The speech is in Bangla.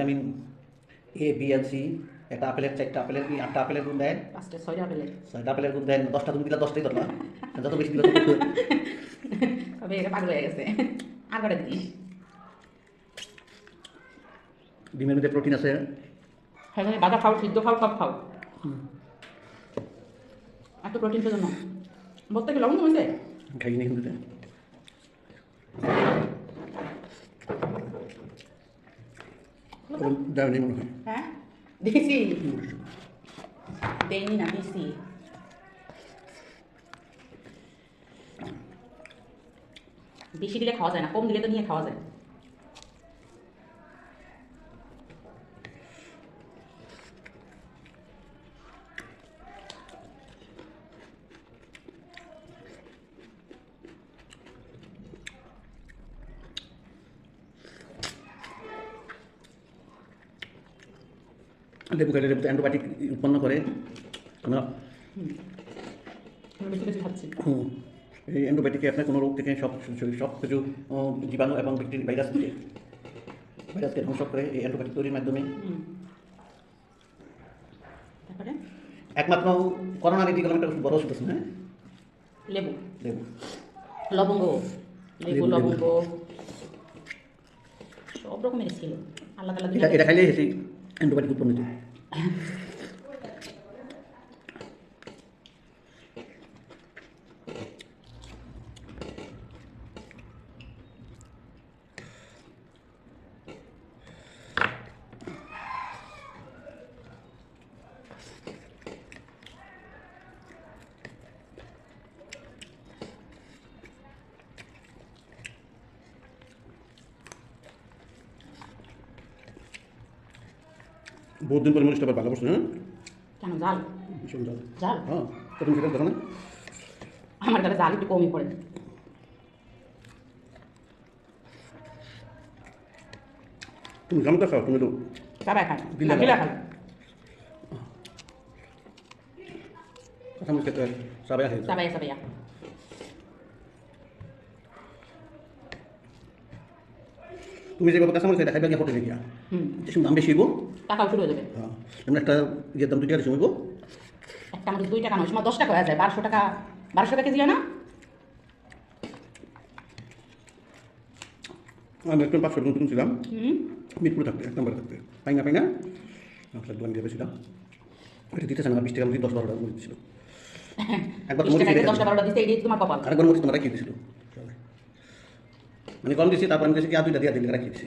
Vitamin A B and C, একটা আপেলের 4টা আপেলের কি 8টা আপেলের গুণ দেয়, 5টা 6টা আপেলের 6টা আপেলের গুণ দেয়, 10টা তুমি দিলা 10টাই ধরবা, যত বেশি দিলে তত তবে এটা পাগল হয়ে গেছে আর কটা দিস ডিমের মধ্যে প্রোটিন আছে। হ্যাঁ বাজা খাও সিদ্ধ খাও সব খাও এত প্রোটিন পেলো না বলতে কি লবণ কমেছে খাইনি কিন্তু দেয়নি মনে হয়। হ্যাঁ দিছি দেয়নি না দিছি বেশি দিলে খাওয়া যায় না, কম দিলে তো নিয়ে খাওয়া যায়। লেবু খাইলে লেবুতে অ্যান্টিবায়োটিক উৎপন্ন করে। আমরা বেশি বেশি খাচ্ছি এই অ্যান্টিবায়োটিকে আপনার কোনো রোগ থেকে সব কিছু জীবাণু এবং ভাইরাসকে ধ্বংস করে এই অ্যান্টিবায়োটিক তৈরির মাধ্যমে। তারপরে একমাত্র করোনা নীতি কলম একটা বড় ওষুধ আছে। হ্যাঁ লেবু লেবু লবঙ্গ লেবু লেবু, লবঙ্গ সব রকমের ছিল আলাদা আলাদা এটা খাইলে সেই অ্যান্টিবায়োটিক উৎপন্ন হতো। বহুত দিন পরে মরিচটা আবার ভালো করছে। হ্যাঁ কেন জাল ভীষণ জাল। জাল হ্যাঁ প্রথম সেটা দেখো না আমার দ্বারা জাল একটু কমই পড়ে তুমি জামটা খাও, তুমি তো সবাই খায় বিলা বিলা খায় কাঁচামরিচ খেতে সবাই আসে। সবাই সবাই তুমি যেভাবে কাঁচামরিচ খাইতে খাইবে গিয়ে হোটেলে গিয়া যে দাম বেশি হইব। টাকাও শুরু হয়ে যাবে। হ্যাঁ যেমন একটা ইয়ের দাম 2 টাকা বেশি হইব। একটা আমাদের 2 টাকা নয় সময় 10 টাকা হয়ে যায় 1200 টাকা 1200 টাকা কেজি হয় না। আমি একদম 500 টাকা কিনছিলাম মিরপুরে থাকতে, 1 নম্বরে থাকতে, পাই না আপনার দোকান দিয়ে বেশিলাম। ওইটা দিতেছে না 20 টাকা মধ্যে 10-12 টাকা করে দিচ্ছিল। একবার 20 টাকা 10 টাকা দিতে এই তোমার কপাল। আরেকবার মরিচ তোমরা রাখিয়ে দিছিল, মানে কম দিছি, তারপর আমি দিয়েছি কি আর 2টা দিয়ে দিলে রাখিয়ে দিছি।